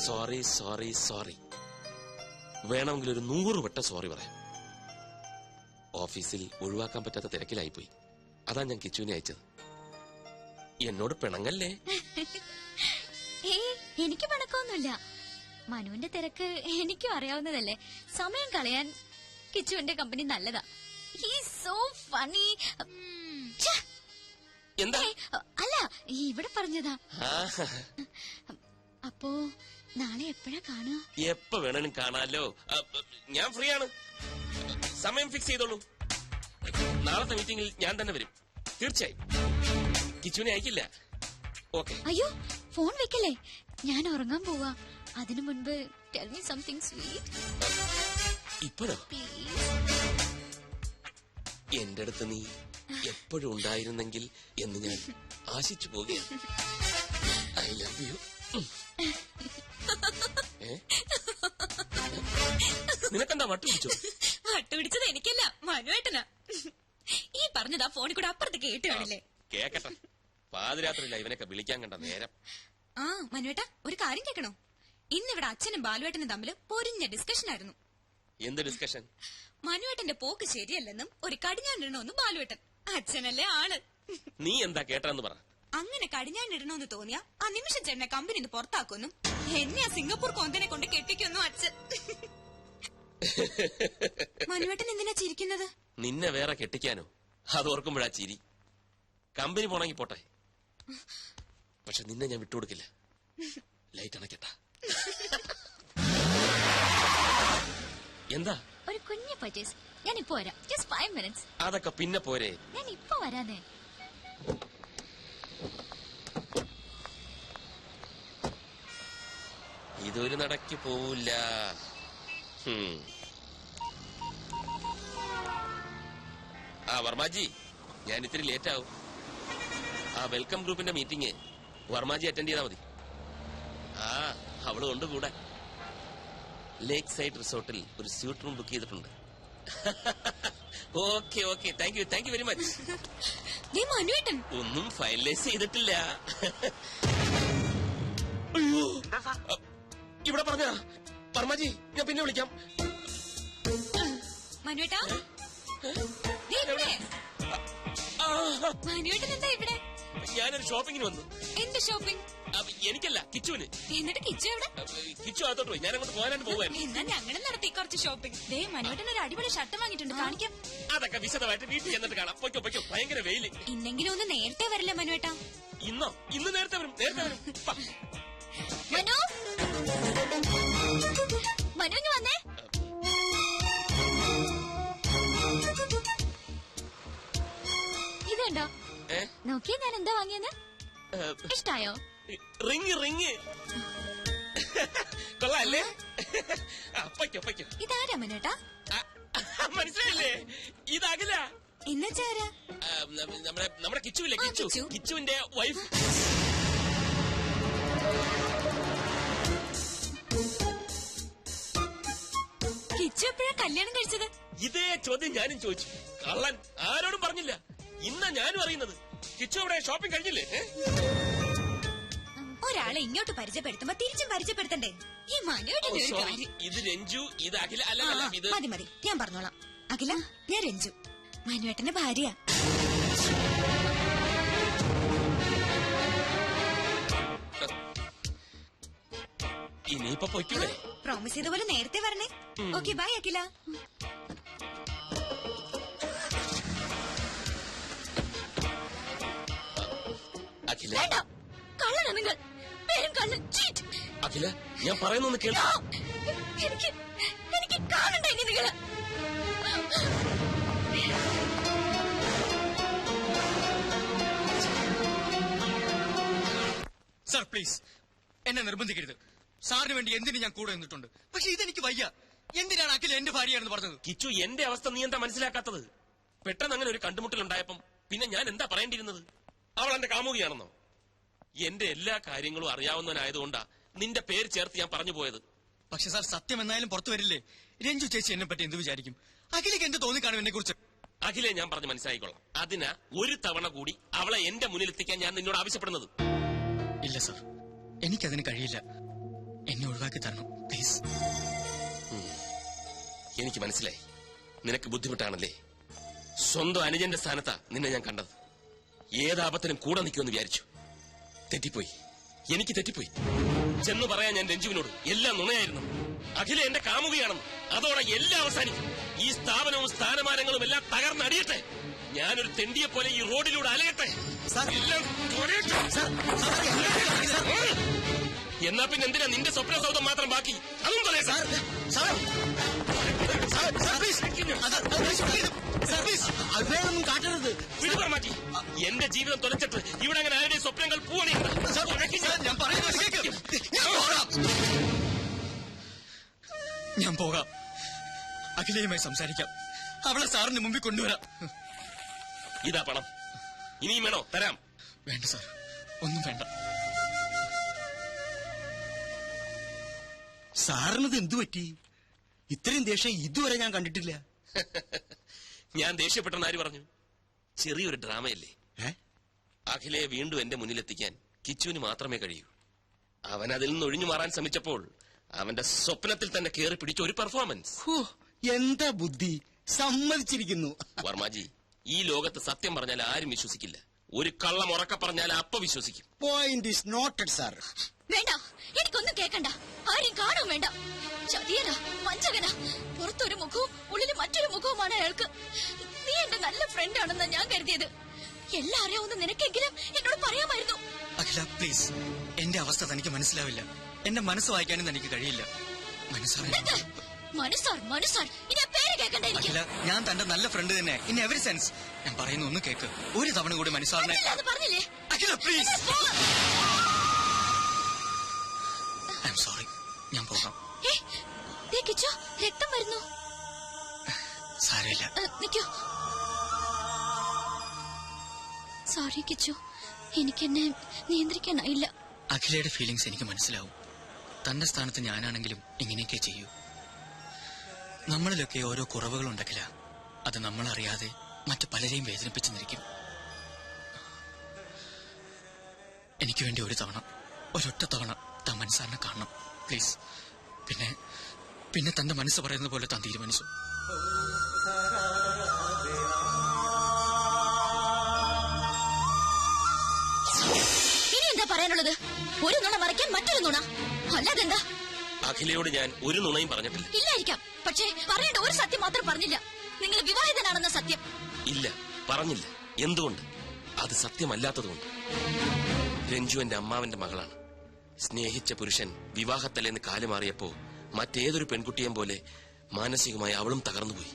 Sorry sorry sorry. വേണമെങ്കിൽ ഒരു 100 വട്ടം സോറി പറയാം. ഓഫീസിൽ ഒഴിവാക്കാൻ പറ്റാത്ത തിരക്കിലായിപ്പോയി. അതാ ഞാൻ കിച്ചുവിനെ അയച്ചത്. എന്നോട് പിണങ്ങല്ലേ? എനിക്ക് പിണക്കൊന്നുമില്ല. മനുവിന്റെ തിരക്ക് എനിക്കും അറിയാവുന്നതല്ലേ. സമയം കളയാൻ കിച്ചുവിന്റെ കമ്പനി നല്ലതാ. So funny. എന്താ? അല്ല, ഇവിടെ പറഞ്ഞതാ. അപ്പോ നാളെ എപ്പോഴാ കാണുക? എപ്പോ വേണേലും കാണാലോ. ഞാൻ ഫ്രീ ആണ്. സമയം ഫിക്സ് ചെയ്തോളൂ. നാളത്തെ മീറ്റിംഗിൽ ഞാൻ തന്നെ വരും. തീർച്ചയായും. കിച്ചുവിനെ അയക്കില്ല. ഓക്കെ. അയ്യോ, ഫോൺ വെക്കല്ലേ. ഞാൻ ഉറങ്ങാൻ പോവാ. അതിനു മുൻപ് ടെൽ മീ സംതിങ് സ്വീറ്റ്. ഇപ്പോഴോ? എന്റെ അടുത്ത് നീ എപ്പോഴും ഉണ്ടായിരുന്നെങ്കിൽ എന്ന് ഞാൻ ആശിച്ചു പോകുകയാണ്. I love you. നിനക്കെന്താ വട്ടുപിടിച്ചോ? വട്ടുപിടിച്ചത് എനിക്കല്ല, മനുവേട്ടനാ. ഈ പറഞ്ഞതാ ഫോണിൽ കൂടെ അപ്പുറത്ത് കേട്ട് കാണില്ലേ? കേക്കട്ടെ. പാതിരാത്രിയില്ല ഇവനൊക്കെ വിളിക്കാൻ കണ്ട നേരം. ആ മനുവേട്ട, ഒരു കാര്യം കേൾക്കണോ? ഇന്നിവിടെ അച്ഛനും ബാലുവേട്ടനും തമ്മിൽ പൊരിഞ്ഞ ഡിസ്കഷൻ ആയിരുന്നു. എന്ത് ഡിസ്കഷൻ? മനുവേട്ടന്റെ പോക്ക് ശരിയല്ലെന്നും ഒരു കടിഞ്ഞാണിടണമെന്നും ബാലുവേട്ടൻ. അച്ഛനല്ലേ ആള്. നീ എന്താ കേട്ടെന്ന് പറ. അങ്ങനെ കടിഞ്ഞാണിടണമെന്ന് തോന്നിയാ ആ നിമിഷം ചേട്ടനെ കമ്പനിന്ന് പുറത്താക്കുമെന്നും എന്നെ ആ സിംഗപ്പൂർ കൊന്തനെ കൊണ്ട് കെട്ടിക്കൊന്നും അച്ഛൻ. മനുവേട്ടൻ എന്തിനാ ചിരിക്കുന്നത്? നിന്നെ വേറെ കെട്ടിക്കാനോ? അതോർക്കുമ്പോഴാ ചിരി. കമ്പനി പോണെങ്കി പോട്ടെ, പക്ഷെ നിന്നെ ഞാൻ വിട്ടുകൊടുക്കില്ല. ലൈറ്റ് അണക്കട്ടാ. എന്താ? ഒരു കുഞ്ഞു പർച്ചേസ്. ഞാൻ ഇപ്പൊ വരാം. Just 5 minutes. അതൊക്കെ പിന്നെ പോരെ. ഞാൻ ഇപ്പൊ വരാതെ. ഇതൊരു നടക്ക് പോവില്ല. ആ വർമാജി, ഞാൻ ഇത്തിരി ലേറ്റ് ആവും. ആ വെൽക്കം ഗ്രൂപ്പിന്റെ മീറ്റിംഗ് വർമാജി അറ്റൻഡ് ചെയ്താൽ മതി. ആ അവള് കൊണ്ട് കൂടെ. ലേക്ക് സൈഡ് റിസോർട്ടിൽ ഒരു സ്യൂട്ട് റൂം ബുക്ക് ചെയ്തിട്ടുണ്ട്. Okay okay, thank you very much. ഒന്നും ഫൈനലൈസ് ചെയ്തിട്ടില്ല. അയ്യോ, ഇവിടെ പറഞ്ഞ വർമാജി, ഞാൻ പിന്നെ വിളിക്കാം. മനുവേട്ടാ, മനുവേട്ടൻ എന്താ ഇവിടെ? ഞാനൊരു ഷോപ്പിങ്ങിന് വന്നു. എന്ത് ഷോപ്പിംഗ്? എനിക്കല്ല, കിച്ചുവിന്. എന്നിട്ട് കിച്ചു എവിടെ? കിച്ചു അകത്തോട്ട് പോയി. ഞാൻ അങ്ങോട്ട് പോകാനാണ് പോവാൻ. എന്നാ ഞങ്ങളും നടത്തി കുറച്ച് ഷോപ്പിംഗ്. ദേ മനുവേട്ടൻ ഒരു അടിപൊളി ഷർട്ട് വാങ്ങിയിട്ടുണ്ട്, കാണിക്കാം. അതൊക്കെ വിശദമായിട്ട് വീട്ടിൽ ചെന്നിട്ട് കാണാം. പൊയ്ക്കോ പൊയ്ക്കോ, ഭയങ്കര വെയില്. ഇന്നെങ്കിലും ഒന്ന് നേരത്തെ വരില്ല മനുവേട്ടാ? ഇന്ന് നേരത്തെ വരും. മനു, മനുവിന് വന്നേ. ഇതുണ്ടോ? നോക്കിയാ ഞാൻ എന്താ വാങ്ങിയെന്ന്? ഇഷ്ടായോ? റിങ് കൊള്ളാല്ലേ? പൊയ്ക്കോ. ഇതാരാ മനുവേട്ടാ? മനസ്സിലായില്ലേ? ഇതകില. ഇന്നച്ചാരാ? നമ്മുടെ കിച്ചുവില്ലേ? കിച്ചുവിന്റെ വൈഫ്. കിച്ചു എപ്പോഴാ കല്യാണം കഴിച്ചത്? ഇതേ ചോദ്യം ഞാനും ചോദിച്ചു. കള്ളൻ ആരോടും പറഞ്ഞില്ല. ഇന്നാ ഞാനും അറിയുന്നത്. കിച്ചു അവിടെ ഷോപ്പിംഗ് കഴിഞ്ഞില്ലേ? ഒരാളെ ഇങ്ങോട്ട് പരിചയപ്പെടുത്തുമ്പോ തിരിച്ചും പരിചയപ്പെടുത്തണ്ടേ? ഈ മനുവേട്ടന്റെ ഒരു കാര്യം. ഇത് രഞ്ജു, ഇത് അഖില. അല്ല ഇത് മതി, ഞാൻ പറഞ്ഞോളാം. അഖില, ഞാൻ രഞ്ജു, മനുവേട്ടന്റെ ഭാര്യ. ഇനിയിപ്പൊ പൊയ്ക്കൂടെ? പ്രോമിസ് ചെയ്ത പോലെ നേരത്തെ വരണേ. ഓക്കെ, ബൈ അഖില. അഖില, കള്ളനാ നിങ്ങൾ. പേരും കള്ളൻ. അഖില, ഞാൻ പറയുന്നൊന്ന് കേൾക്കൂ. എനിക്ക് കാണണ്ട ഇനി നിങ്ങള്. സാർ പ്ലീസ്, എന്നെ നിർബന്ധിക്കരുത്. സാറിന് വേണ്ടി എന്തിനു ഞാൻ കൂടെ നിന്നിട്ടുണ്ട്. പക്ഷെ ഇതെനിക്ക് വയ്യ. എന്തിനാണ് അഖില എന്റെ ഭാര്യയാണെന്ന് പറഞ്ഞത്? കിച്ചു, എന്റെ അവസ്ഥ നീ എന്താ മനസ്സിലാക്കാത്തത്? പെട്ടെന്ന് അങ്ങനെ ഒരു കണ്ടുമുട്ടലുണ്ടായപ്പം പിന്നെ ഞാൻ എന്താ പറയേണ്ടിയിരുന്നത്? അവൾ എന്റെ കാമുകിയാണെന്നോ? എന്റെ എല്ലാ കാര്യങ്ങളും അറിയാവുന്നവനായതുകൊണ്ടാ നിന്റെ പേര് ചേർത്ത് ഞാൻ പറഞ്ഞു പോയത്. പക്ഷെ സാർ, സത്യം എന്നായാലും പുറത്തു വരില്ലേ? രഞ്ജു ചേച്ചി എന്നെ പറ്റി എന്ത് വിചാരിക്കും? അഖിലേക്ക് എന്ത് തോന്നിക്കാണും എന്നെ കുറിച്ച്? അഖിലെ ഞാൻ പറഞ്ഞ് മനസ്സിലായിക്കൊള്ളാം. അതിനാ ഒരു തവണ കൂടി അവളെ എന്റെ മുന്നിൽ എത്തിക്കാൻ ഞാൻ നിന്നോട് ആവശ്യപ്പെടുന്നത്. ഇല്ല സാർ, എനിക്കതിന് കഴിയില്ല. എന്നെ ഒഴിവാക്കി തരണം പ്ലീസ്. എനിക്ക് മനസ്സിലായി, നിനക്ക് ബുദ്ധിമുട്ടാണല്ലേ. സ്വന്തം അനുജന്റെ സ്ഥാനത്താ നിന്നെ ഞാൻ കണ്ടത്. ഏതാപത്തിനും കൂടെ നിൽക്കുമെന്ന് വിചാരിച്ചു. തെറ്റിപ്പോയി, എനിക്ക് തെറ്റിപ്പോയി. ചെന്ന് പറയാൻ ഞാൻ രഞ്ജുവിനോട് എല്ലാം നുണയായിരുന്നു. അഖില എന്റെ കാമുകയാണെന്ന്. അതോടെ എല്ലാം അവസാനിക്കും. ഈ സ്ഥാപനവും സ്ഥാനമാനങ്ങളും എല്ലാം തകർന്നടിയട്ടെ. ഞാനൊരു തെണ്ടിയെ പോലെ ഈ റോഡിലൂടെ അലയട്ടെ. എല്ലാം തൊലയട്ടെ. എന്നാ പിന്നെ എന്തിനാ നിന്റെ സ്വപ്ന സൗധം മാത്രം ബാക്കി? അതും തൊലയ സാർ. കാട്ടരുത്. മാറ്റി എന്റെ ജീവിതം തൊലച്ചിട്ട് ഇവിടെ അങ്ങനെ ആരുടെ സ്വപ്നങ്ങൾ പൂവണിയുണ്ട്. ഞാൻ പോകാം. അഖിലയുമായി സംസാരിക്കാം. അവളെ സാറിന് മുമ്പിൽ കൊണ്ടുവരാം. ഇതാ പണം. ഇനിയും വേണോ? തരാം. വേണ്ട സാർ, ഒന്നും വേണ്ട. സാറിനത് എന്തു പറ്റി? ഇത്രയും ദേഷ്യം ഇതുവരെ ഞാൻ കണ്ടിട്ടില്ല. ഞാൻ ദേഷ്യപ്പെട്ടെന്ന് ആര് പറഞ്ഞു? ചെറിയൊരു ഡ്രാമയല്ലേ. അഖിലയെ വീണ്ടും എന്റെ മുന്നിലെത്തിക്കാൻ കിച്ചുവിന് മാത്രമേ കഴിയൂ. അവൻ അതിൽ നിന്ന് ഒഴിഞ്ഞു മാറാൻ ശ്രമിച്ചപ്പോൾ അവന്റെ സ്വപ്നത്തിൽ തന്നെ കയറി പിടിച്ച ഒരു പെർഫോമൻസ്. എന്താ ബുദ്ധി! സമ്മതിച്ചിരിക്കുന്നു. വർമാജി, ഈ ലോകത്ത് സത്യം പറഞ്ഞാൽ ആരും വിശ്വസിക്കില്ല. ഒരു കള്ളം ഉറക്കെ പറഞ്ഞാൽ അപ്പ വിശ്വസിക്കും. Point is noted sir. വേണ്ട, എനിക്കൊന്നും കേൾക്കണ്ട. ആരും കാണും വേണ്ട. ചതിയനാ, വഞ്ചകനാ. പുറത്തൊരു മുഖവും ഉള്ളിൽ മറ്റൊരു മുഖവുമാണ് അയാൾക്ക്. നീ എന്റെ നല്ല ഫ്രണ്ട് ആണെന്നാ ഞാൻ കരുതിയത്. എല്ലാം അറിയാവുന്ന നിനക്കെങ്കിലും എന്നോട് പറയാമായിരുന്നു. അഖില പ്ലീസ്, എന്റെ അവസ്ഥ തനിക്ക് മനസ്സിലാവില്ല. എന്റെ മനസ്സ് വായിക്കാനും എനിക്ക് കഴിയില്ല. മനസ്സാർ ഇനി ആ പേര് കേൾക്കണ്ട എനിക്ക്. അഖില, ഞാൻ തന്റെ നല്ല ഫ്രണ്ട് തന്നെ ഇൻ എവറി സെൻസ്. ഞാൻ പറയുന്ന ഒന്ന് കേക്ക്. ഒരു തവണ കൂടി മനസ്സാറിനെ. പറഞ്ഞില്ലേ? അഖില പ്ലീസ്. I am sorry. ഞാൻ പോകാം. കിച്ചോ, രക്തം വരുന്നു. സാരമില്ല. നിക്കോ. സോറി കിച്ചു, എനിക്കെന്നെ നിയന്ത്രിക്കാനായില്ല. അഖിലയുടെ ഫീലിങ്സ് എനിക്ക് മനസ്സിലാവും. തന്റെ സ്ഥാനത്ത് ഞാനാണെങ്കിലും ഇങ്ങനെയൊക്കെ ചെയ്യൂ. നമ്മളിലൊക്കെ ഓരോ കുറവുകളുണ്ടക്കില്ല. അത് നമ്മളറിയാതെ മറ്റു പലരെയും വേദനിപ്പിച്ചെന്നിരിക്കും. എനിക്ക് വേണ്ടി ഒരു തവണ, ഒരൊറ്റ തവണ താൻ മനസ്സാറിനെ കാണണം പ്ലീസ്. പിന്നെ തന്റെ മനസ്സ് പറയുന്നത് പോലെ താൻ തീരുമാനിച്ചു. ഇനി എന്താ പറയാനുള്ളത്? ഒരു നുണ മറയ്ക്കാൻ മറ്റൊരു നുണ, അല്ലാതെന്താ? അഖിലയോട് ഞാൻ ഒരു നുണയും പറഞ്ഞിട്ടില്ല. ഇല്ലായിരിക്കാം, പക്ഷേ പറയേണ്ട ഒരു സത്യം മാത്രം പറഞ്ഞില്ല. നിങ്ങൾ വിവാഹിതനാണെന്ന സത്യം. ഇല്ല, പറഞ്ഞില്ല. എന്തുകൊണ്ട്? അത് സത്യമല്ലാത്തതുകൊണ്ട്. രഞ്ജു എന്റെ അമ്മാവന്റെ മകളാണ്. സ്നേഹിച്ച പുരുഷൻ വിവാഹത്തലേന്ന് കാലുമാറിയപ്പോ മറ്റേതൊരു പെൺകുട്ടിയെയും പോലെ മാനസികമായി അവളും തകർന്നുപോയി.